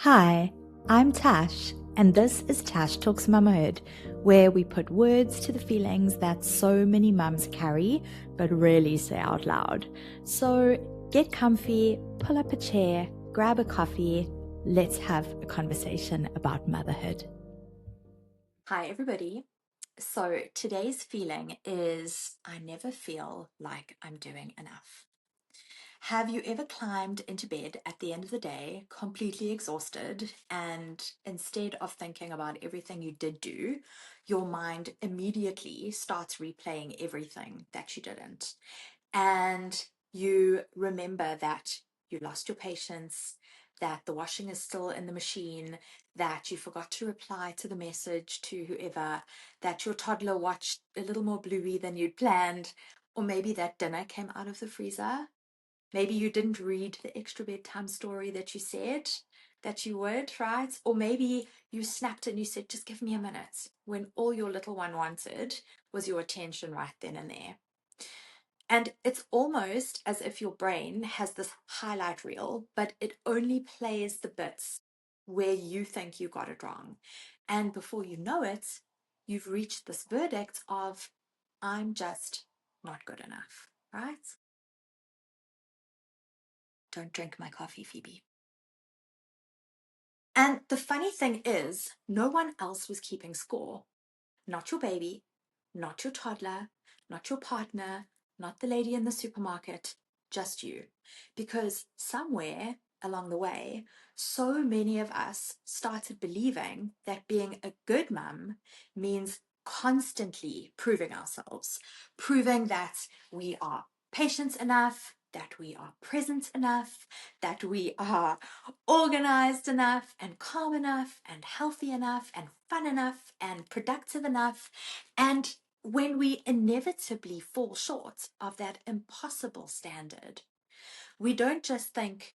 Hi, I'm Tash, and this is Tash Talks Mamahood, where we put words to the feelings that so many mums carry but rarely say out loud. So get comfy, pull up a chair, grab a coffee, let's have a conversation about motherhood. Hi, everybody. So today's feeling is I never feel like I'm doing enough. Have you ever climbed into bed at the end of the day, completely exhausted, and instead of thinking about everything you did do, your mind immediately starts replaying everything that you didn't? And you remember that you lost your patience, that the washing is still in the machine, that you forgot to reply to the message to whoever, that your toddler watched a little more Bluey than you'd planned, or maybe that dinner came out of the freezer. Maybe you didn't read the extra bedtime story that you said that you would, right? Or maybe you snapped and you said, just give me a minute, when all your little one wanted was your attention right then and there. And it's almost as if your brain has this highlight reel, but it only plays the bits where you think you got it wrong. And before you know it, you've reached this verdict of, I'm just not good enough, right? Don't drink my coffee, Phoebe. And the funny thing is, no one else was keeping score. Not your baby, not your toddler, not your partner, not the lady in the supermarket, just you. Because somewhere along the way, so many of us started believing that being a good mum means constantly proving ourselves, proving that we are patient enough, that we are present enough, that we are organized enough and calm enough and healthy enough and fun enough and productive enough. And when we inevitably fall short of that impossible standard, we don't just think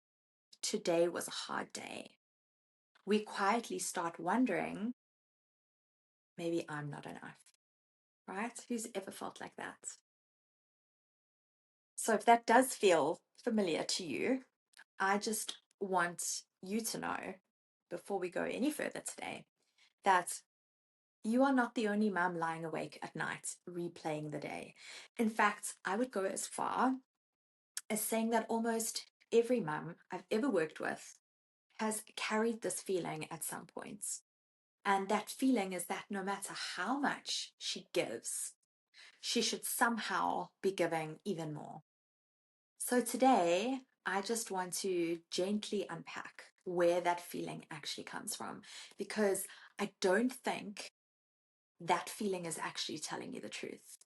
today was a hard day. We quietly start wondering, maybe I'm not enough, right? Who's ever felt like that? So if that does feel familiar to you, I just want you to know before we go any further today that you are not the only mum lying awake at night replaying the day. In fact, I would go as far as saying that almost every mum I've ever worked with has carried this feeling at some points. And that feeling is that no matter how much she gives, she should somehow be giving even more. So today, I just want to gently unpack where that feeling actually comes from because I don't think that feeling is actually telling you the truth.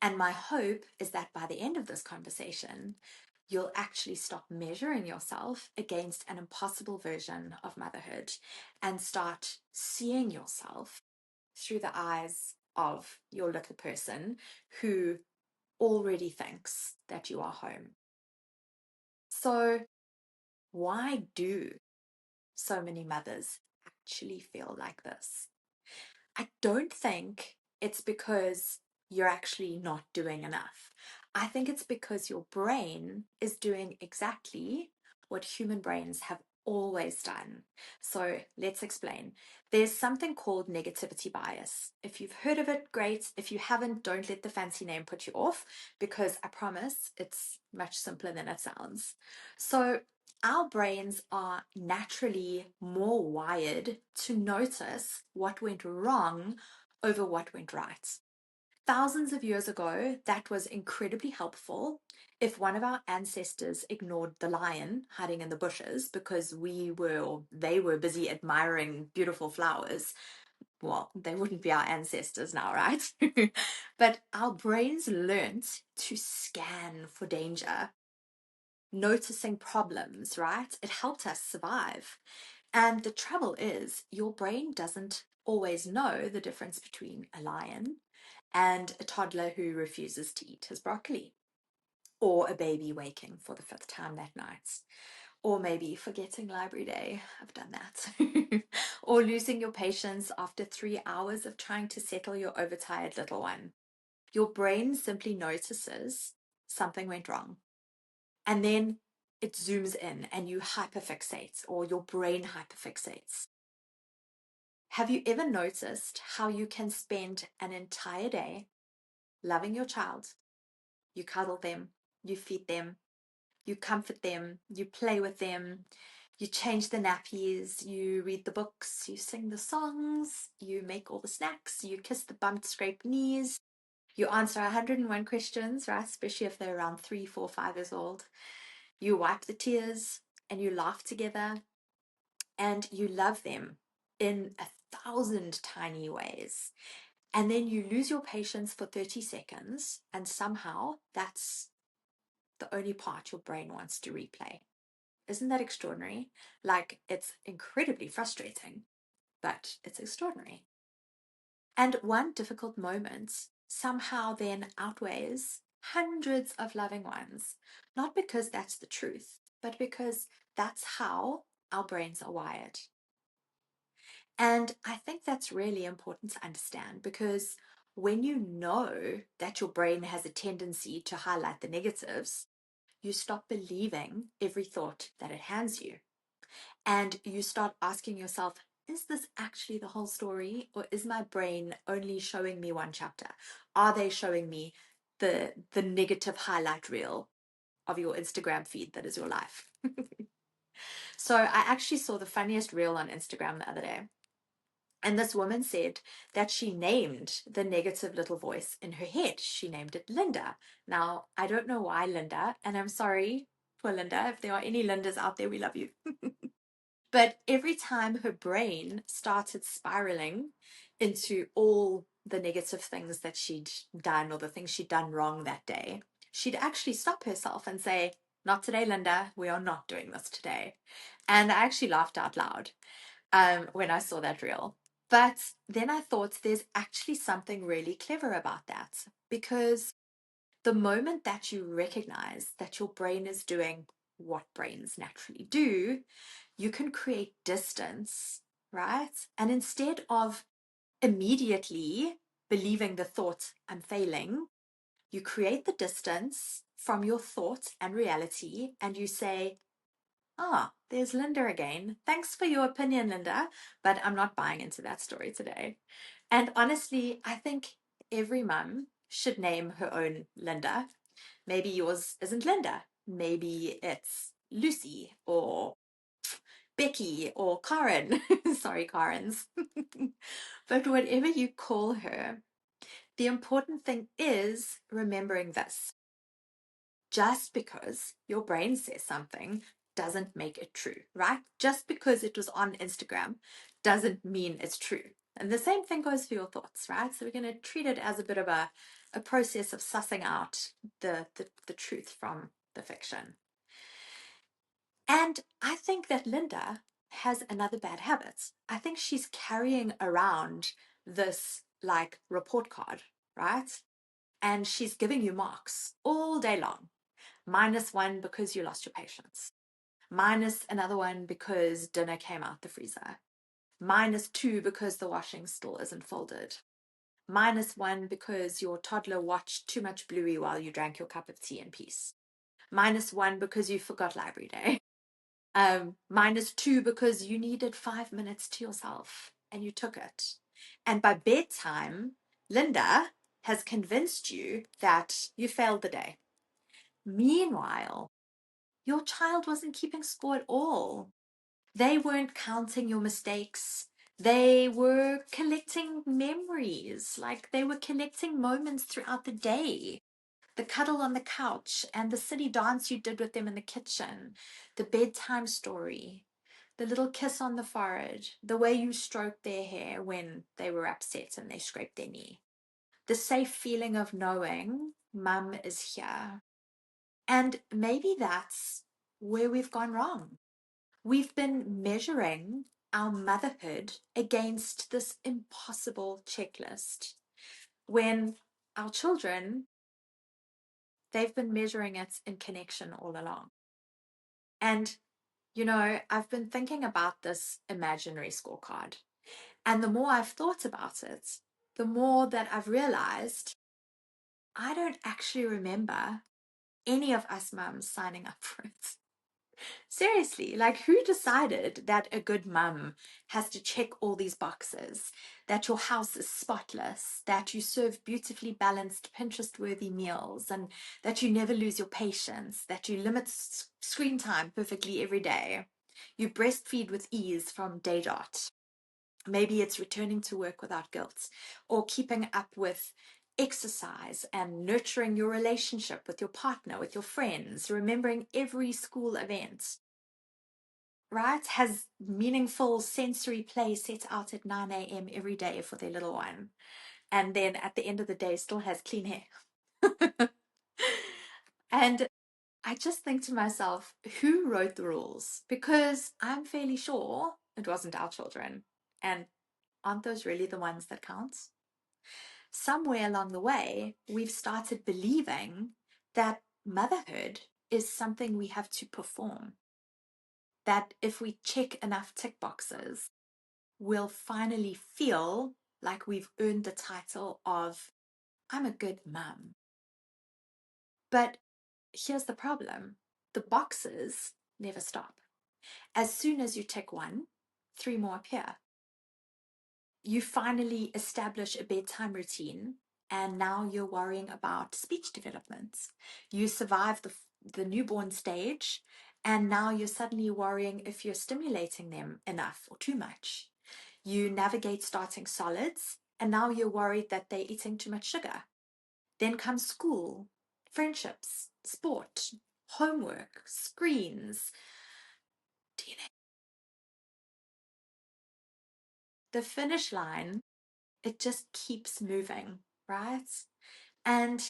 And my hope is that by the end of this conversation, you'll actually stop measuring yourself against an impossible version of motherhood and start seeing yourself through the eyes of your little person who already thinks that you are home. So, why do so many mothers actually feel like this? I don't think it's because you're actually not doing enough. I think it's because your brain is doing exactly what human brains have always done. So let's explain. There's something called negativity bias. If you've heard of it, great. If you haven't, don't let the fancy name put you off because I promise it's much simpler than it sounds. So our brains are naturally more wired to notice what went wrong over what went right. Thousands of years ago, that was incredibly helpful. If one of our ancestors ignored the lion hiding in the bushes because we were or they were busy admiring beautiful flowers, well, they wouldn't be our ancestors now, right? But our brains learnt to scan for danger, noticing problems, right? It helped us survive. And the trouble is, your brain doesn't always know the difference between a lion and a toddler who refuses to eat his broccoli, or a baby waking for the fifth time that night, or maybe forgetting library day. I've done that. Or losing your patience after 3 hours of trying to settle your overtired little one. Your brain simply notices something went wrong. And then it zooms in and you hyperfixate, or your brain hyperfixates. Have you ever noticed how you can spend an entire day loving your child? You cuddle them, you feed them, you comfort them, you play with them, you change the nappies, you read the books, you sing the songs, you make all the snacks, you kiss the bumped, scraped knees, you answer 101 questions, right? Especially if they're around 3, 4, 5 years old. You wipe the tears and you laugh together and you love them in 1,000 tiny ways. And then you lose your patience for 30 seconds, and somehow that's the only part your brain wants to replay. Isn't that extraordinary? Like, it's incredibly frustrating, but it's extraordinary. And one difficult moment somehow then outweighs hundreds of loving ones, not because that's the truth, but because that's how our brains are wired. And I think that's really important to understand, because when you know that your brain has a tendency to highlight the negatives, you stop believing every thought that it hands you. And you start asking yourself, is this actually the whole story? Or is my brain only showing me one chapter? Are they showing me the negative highlight reel of your Instagram feed that is your life? So I actually saw the funniest reel on Instagram the other day. And this woman said that she named the negative little voice in her head. She named it Linda. Now, I don't know why Linda, and I'm sorry for Linda. If there are any Lindas out there, we love you. But every time her brain started spiraling into all the negative things that she'd done or the things she'd done wrong that day, she'd actually stop herself and say, "Not today, Linda. We are not doing this today." And I actually laughed out loud when I saw that reel. But then I thought there's actually something really clever about that, because the moment that you recognize that your brain is doing what brains naturally do, you can create distance, right? And instead of immediately believing the thought, "I'm failing," you create the distance from your thought and reality, and you say, "Ah, there's Linda again. Thanks for your opinion, Linda, but I'm not buying into that story today." And honestly, I think every mum should name her own Linda. Maybe yours isn't Linda. Maybe it's Lucy or Becky or Karen. Sorry, Karens. But whatever you call her, the important thing is remembering this. Just because your brain says something doesn't make it true, right? Just because it was on Instagram doesn't mean it's true. And the same thing goes for your thoughts, right? So we're going to treat it as a bit of a process of sussing out the truth from the fiction. And I think that Linda has another bad habit. I think she's carrying around this like report card, right? And she's giving you marks all day long. -1 because you lost your patience. Minus another one because dinner came out the freezer. -2 because the washing still isn't folded. -1 because your toddler watched too much Bluey while you drank your cup of tea in peace. -1 because you forgot library day. -2 because you needed 5 minutes to yourself and you took it. And by bedtime, Linda has convinced you that you failed the day. Meanwhile, your child wasn't keeping score at all. They weren't counting your mistakes. They were collecting memories, like they were collecting moments throughout the day. The cuddle on the couch and the silly dance you did with them in the kitchen, the bedtime story, the little kiss on the forehead, the way you stroked their hair when they were upset and they scraped their knee, the safe feeling of knowing mum is here. And maybe that's where we've gone wrong. We've been measuring our motherhood against this impossible checklist when our children, they've been measuring it in connection all along. And, you know, I've been thinking about this imaginary scorecard. And the more I've thought about it, the more that I've realized I don't actually remember any of us mums signing up for it. Seriously, like who decided that a good mum has to check all these boxes? That your house is spotless, that you serve beautifully balanced, Pinterest-worthy meals, and that you never lose your patience, that you limit screen time perfectly every day. You breastfeed with ease from day dot. Maybe it's returning to work without guilt, or keeping up with exercise and nurturing your relationship with your partner, with your friends, remembering every school event, right? Has meaningful sensory play set out at 9 a.m. every day for their little one. And then at the end of the day, still has clean hair. And I just think to myself, who wrote the rules? Because I'm fairly sure it wasn't our children. And aren't those really the ones that count? Somewhere along the way, we've started believing that motherhood is something we have to perform. That if we check enough tick boxes, we'll finally feel like we've earned the title of, I'm a good mum. But here's the problem. The boxes never stop. As soon as you tick one, three more appear. You finally establish a bedtime routine, and now you're worrying about speech development. You survive the newborn stage, and now you're suddenly worrying if you're stimulating them enough or too much. You navigate starting solids, and now you're worried that they're eating too much sugar. Then comes school, friendships, sport, homework, screens, DNA. The finish line, it just keeps moving, right? And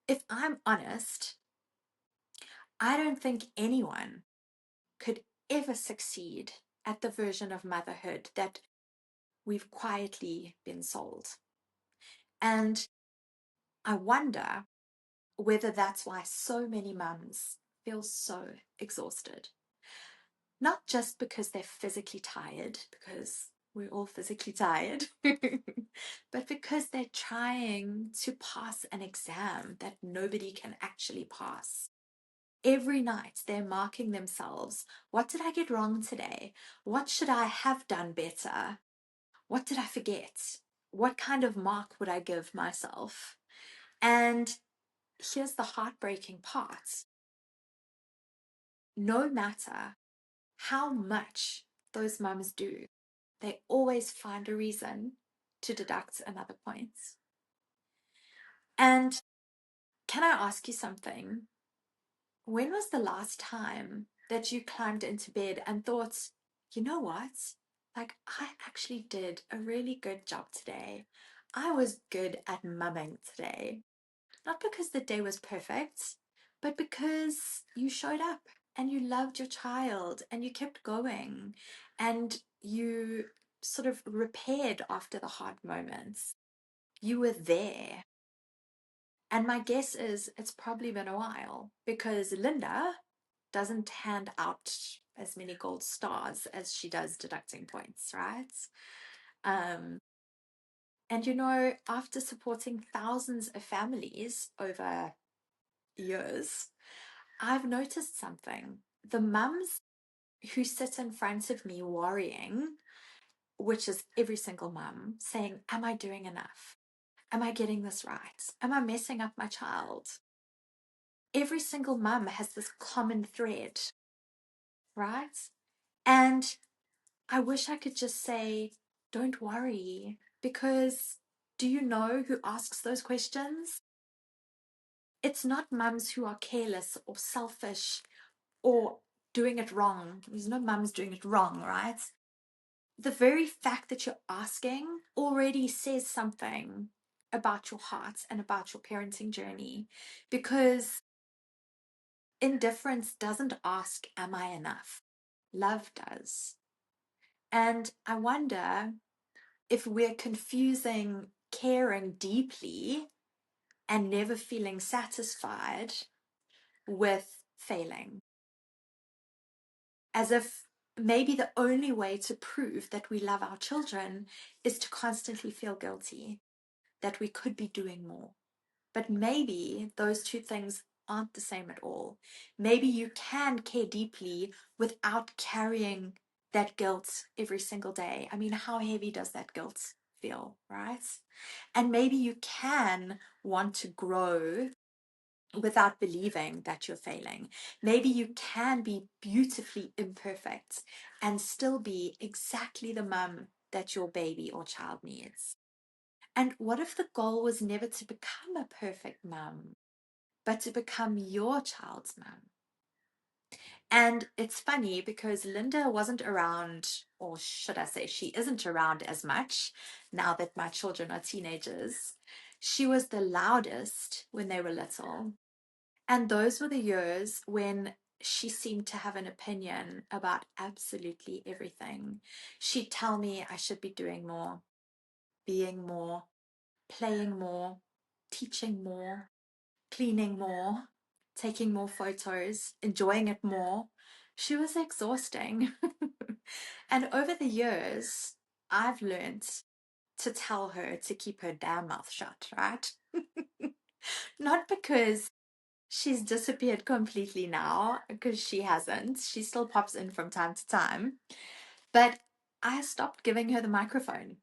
if I'm honest, I don't think anyone could ever succeed at the version of motherhood that we've quietly been sold. And I wonder whether that's why so many mums feel so exhausted. Not just because they're physically tired, because we're all physically tired, but because they're trying to pass an exam that nobody can actually pass. Every night they're marking themselves. What did I get wrong today? What should I have done better? What did I forget? What kind of mark would I give myself? And here's the heartbreaking part. No matter how much those mums do, they always find a reason to deduct another point. And can I ask you something? When was the last time that you climbed into bed and thought, you know what? Like, I actually did a really good job today. I was good at mumming today. Not because the day was perfect, but because you showed up and you loved your child and you kept going and you sort of repaired after the hard moments. You were there. And my guess is it's probably been a while because Linda doesn't hand out as many gold stars as she does deducting points, right? Um, and you know, after supporting thousands of families over years, I've noticed something. The mums who sit in front of me worrying, which is every single mum, saying, am I doing enough? Am I getting this right? Am I messing up my child? Every single mum has this common thread, right? And I wish I could just say, don't worry, because do you know who asks those questions? It's not mums who are careless or selfish or doing it wrong. There's no mums doing it wrong, right? The very fact that you're asking already says something about your heart and about your parenting journey, because indifference doesn't ask, am I enough? Love does. And I wonder if we're confusing caring deeply and never feeling satisfied with failing. As if maybe the only way to prove that we love our children is to constantly feel guilty, that we could be doing more. But maybe those two things aren't the same at all. Maybe you can care deeply without carrying that guilt every single day. I mean, how heavy does that guilt feel, right? And maybe you can want to grow without believing that you're failing. Maybe you can be beautifully imperfect and still be exactly the mum that your baby or child needs. And what if the goal was never to become a perfect mum, but to become your child's mum? And it's funny because Linda wasn't around, or should I say, she isn't around as much now that my children are teenagers. She was the loudest when they were little. And those were the years when she seemed to have an opinion about absolutely everything. She'd tell me I should be doing more, being more, playing more, teaching more, cleaning more, taking more photos, enjoying it more. She was exhausting. And over the years, I've learned to tell her to keep her damn mouth shut, right? Not because she's disappeared completely now, because she hasn't. She still pops in from time to time. But I stopped giving her the microphone.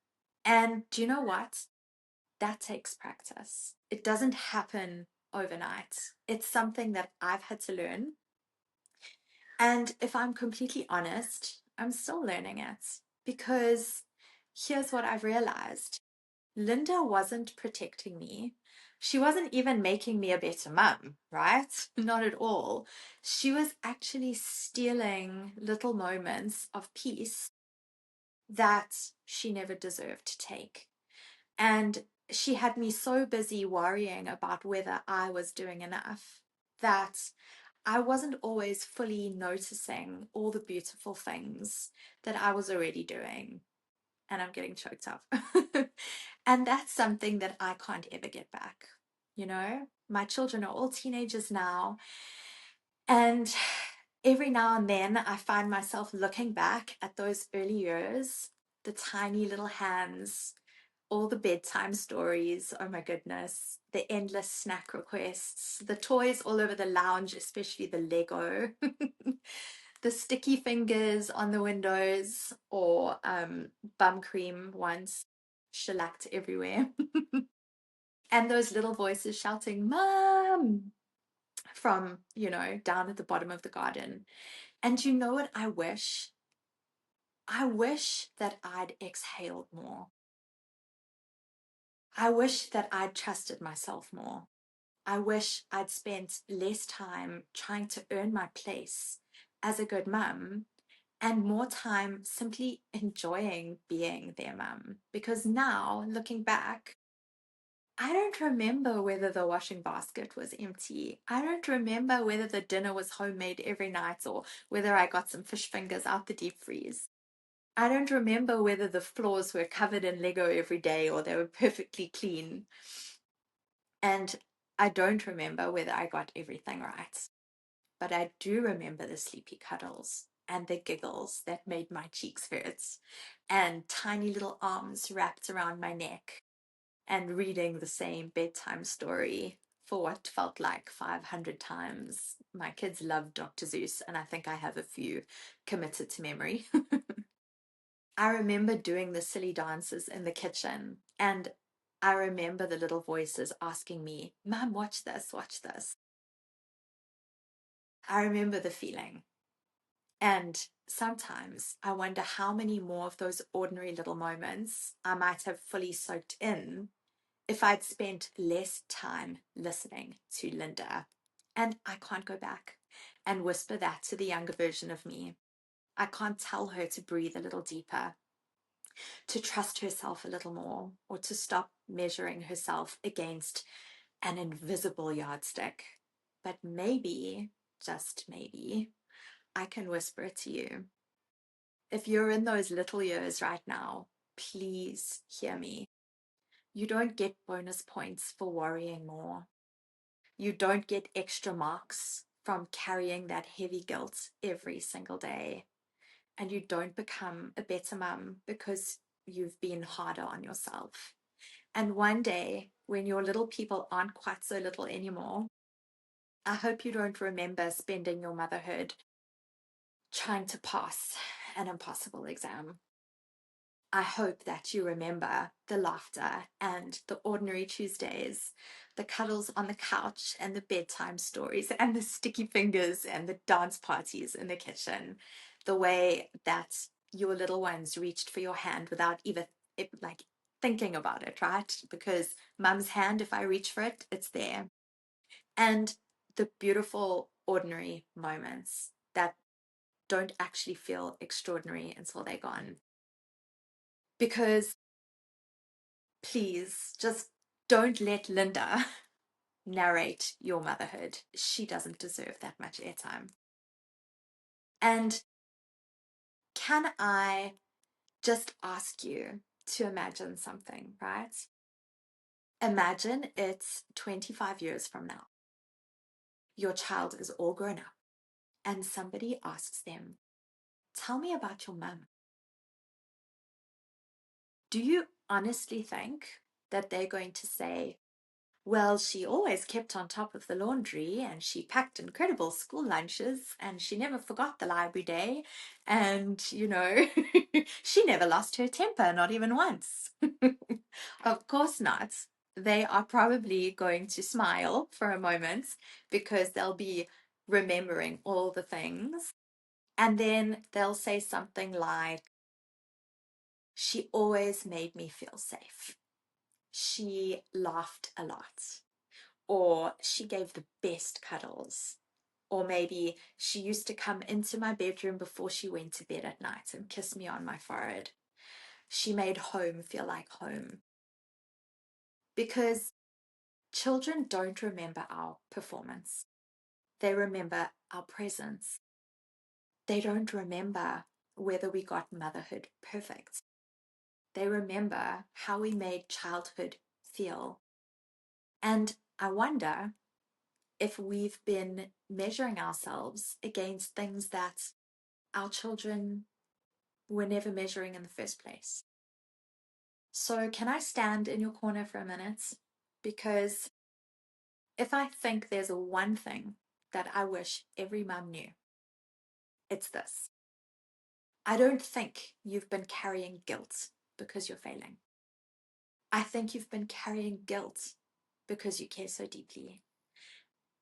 And do you know what? That takes practice. It doesn't happen overnight. It's something that I've had to learn. And if I'm completely honest, I'm still learning it because here's what I've realized. Linda wasn't protecting me. She wasn't even making me a better mum, right? Not at all. She was actually stealing little moments of peace that she never deserved to take. And she had me so busy worrying about whether I was doing enough that I wasn't always fully noticing all the beautiful things that I was already doing. And I'm getting choked up. And that's something that I can't ever get back. You know, my children are all teenagers now. And every now and then I find myself looking back at those early years, the tiny little hands, all the bedtime stories, oh my goodness, the endless snack requests, the toys all over the lounge, especially the Lego, the sticky fingers on the windows, or bum cream once shellacked everywhere, and those little voices shouting, Mom, from, down at the bottom of the garden. And you know what I wish? I wish that I'd exhaled more. I wish that I'd trusted myself more. I wish I'd spent less time trying to earn my place as a good mum and more time simply enjoying being their mum. Because now, looking back, I don't remember whether the washing basket was empty. I don't remember whether the dinner was homemade every night or whether I got some fish fingers out the deep freeze. I don't remember whether the floors were covered in Lego every day or they were perfectly clean. And I don't remember whether I got everything right. But I do remember the sleepy cuddles and the giggles that made my cheeks hurt, and tiny little arms wrapped around my neck, and reading the same bedtime story for what felt like 500 times. My kids loved Dr. Seuss, and I think I have a few committed to memory. I remember doing the silly dances in the kitchen, and I remember the little voices asking me, Mom, watch this, watch this. I remember the feeling. And sometimes I wonder how many more of those ordinary little moments I might have fully soaked in if I'd spent less time listening to Linda. And I can't go back and whisper that to the younger version of me. I can't tell her to breathe a little deeper, to trust herself a little more, or to stop measuring herself against an invisible yardstick. But maybe, just maybe, I can whisper it to you. If you're in those little years right now, please hear me. You don't get bonus points for worrying more. You don't get extra marks from carrying that heavy guilt every single day. And you don't become a better mum because you've been harder on yourself. And one day, when your little people aren't quite so little anymore, I hope you don't remember spending your motherhood trying to pass an impossible exam. I hope that you remember the laughter and the ordinary Tuesdays, the cuddles on the couch and the bedtime stories and the sticky fingers and the dance parties in the kitchen, the way that your little ones reached for your hand without even like thinking about it, right? Because mum's hand, if I reach for it, it's there. And the beautiful ordinary moments that don't actually feel extraordinary until they're gone. Because please just don't let Linda narrate your motherhood. She doesn't deserve that much airtime. And can I just ask you to imagine something, right? Imagine it's 25 years from now. Your child is all grown up, and somebody asks them, tell me about your mum. Do you honestly think that they're going to say, well, she always kept on top of the laundry and she packed incredible school lunches and she never forgot the library day and, she never lost her temper, not even once. Of course not. They are probably going to smile for a moment because they'll be remembering all the things. And then they'll say something like, she always made me feel safe. She laughed a lot. Or she gave the best cuddles. Or maybe she used to come into my bedroom before she went to bed at night and kiss me on my forehead. She made home feel like home. Because children don't remember our performance, they remember our presence. They don't remember whether we got motherhood perfect. They remember how we made childhood feel. And I wonder if we've been measuring ourselves against things that our children were never measuring in the first place. So, can I stand in your corner for a minute? Because if I think there's a one thing that I wish every mum knew, it's this. I don't think you've been carrying guilt because you're failing. I think you've been carrying guilt because you care so deeply.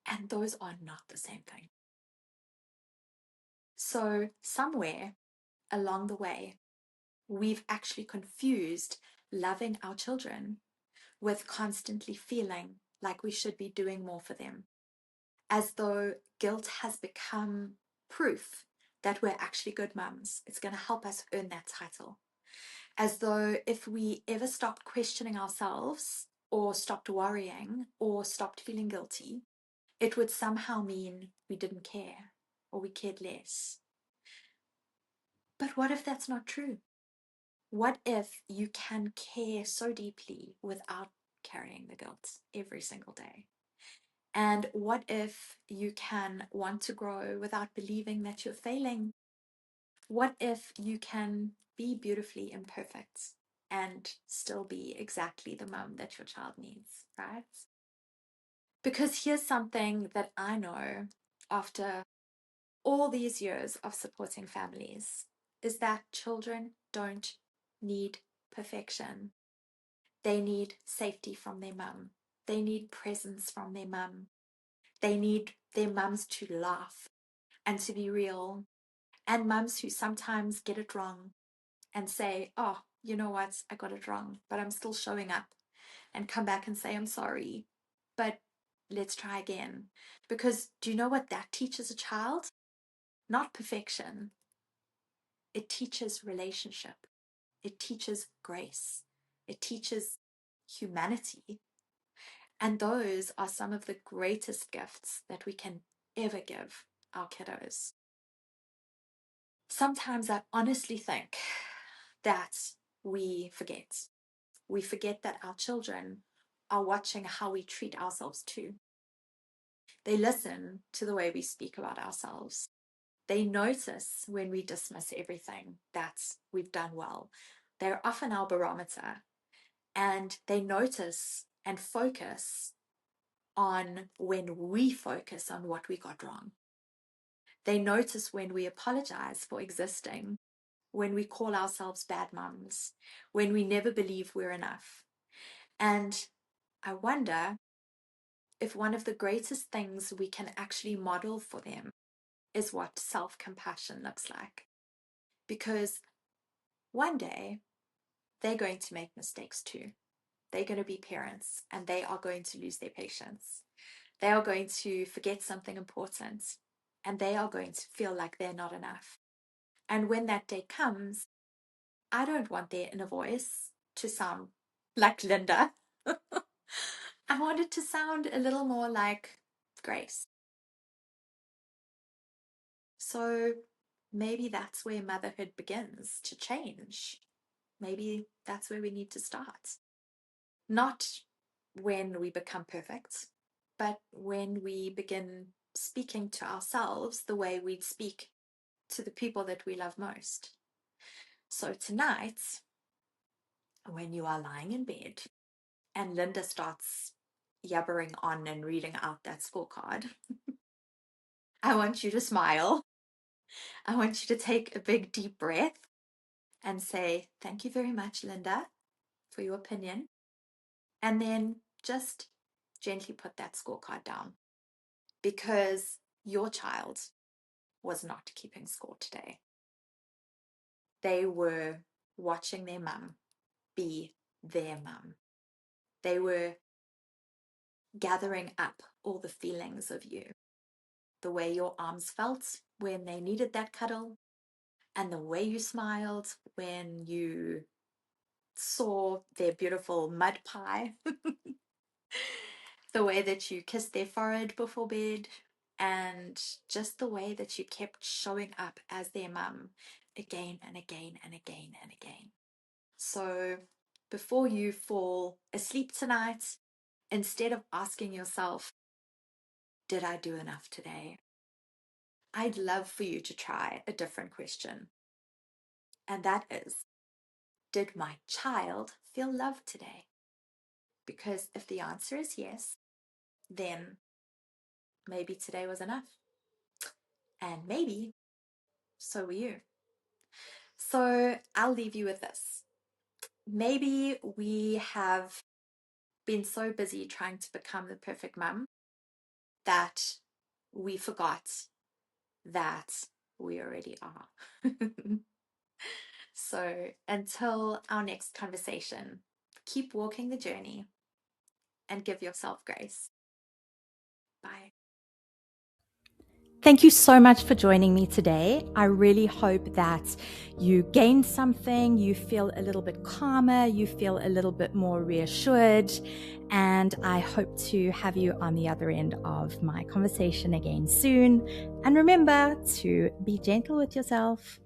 And those are not the same thing. So, somewhere along the way, we've actually confused loving our children with constantly feeling like we should be doing more for them, as though guilt has become proof that we're actually good mums. It's going to help us earn that title. As though if we ever stopped questioning ourselves or stopped worrying or stopped feeling guilty, it would somehow mean we didn't care or we cared less. But what if that's not true? What if you can care so deeply without carrying the guilt every single day? And what if you can want to grow without believing that you're failing? What if you can be beautifully imperfect and still be exactly the mum that your child needs, right? Because here's something that I know after all these years of supporting families is that children don't need perfection. They need safety from their mum. They need presence from their mum. They need their mums to laugh and to be real. And mums who sometimes get it wrong and say, oh, you know what, I got it wrong, but I'm still showing up, and come back and say, I'm sorry, but let's try again. Because do you know what that teaches a child? Not perfection. It teaches relationship. It teaches grace. It teaches humanity. And those are some of the greatest gifts that we can ever give our kiddos. Sometimes I honestly think that we forget. We forget that our children are watching how we treat ourselves too. They listen to the way we speak about ourselves. They notice when we dismiss everything that we've done well. They're often our barometer, and they notice and focus on when we focus on what we got wrong. They notice when we apologize for existing, when we call ourselves bad mums, when we never believe we're enough. And I wonder if one of the greatest things we can actually model for them is what self-compassion looks like. Because one day they're going to make mistakes too. They're going to be parents and they are going to lose their patience. They are going to forget something important and they are going to feel like they're not enough. And when that day comes, I don't want their inner voice to sound like Linda. I want it to sound a little more like Grace. So maybe that's where motherhood begins to change. Maybe that's where we need to start. Not when we become perfect, but when we begin speaking to ourselves the way we'd speak to the people that we love most. So tonight, when you are lying in bed and Linda starts yabbering on and reading out that scorecard, I want you to smile. I want you to take a big deep breath and say, "Thank you very much, Linda, for your opinion." And then just gently put that scorecard down, because your child was not keeping score today. They were watching their mum be their mum. They were gathering up all the feelings of you, the way your arms felt when they needed that cuddle, and the way you smiled when you saw their beautiful mud pie, the way that you kissed their forehead before bed, and just the way that you kept showing up as their mum again and again and again and again. So before you fall asleep tonight, instead of asking yourself, did I do enough today? I'd love for you to try a different question. And that is, did my child feel loved today? Because if the answer is yes, then maybe today was enough. And maybe so were you. So I'll leave you with this. Maybe we have been so busy trying to become the perfect mum that we forgot that we already are. So until our next conversation, keep walking the journey and give yourself grace. Bye. Thank you so much for joining me today. I really hope that you gain something, you feel a little bit calmer, you feel a little bit more reassured, and I hope to have you on the other end of my conversation again soon. And remember to be gentle with yourself.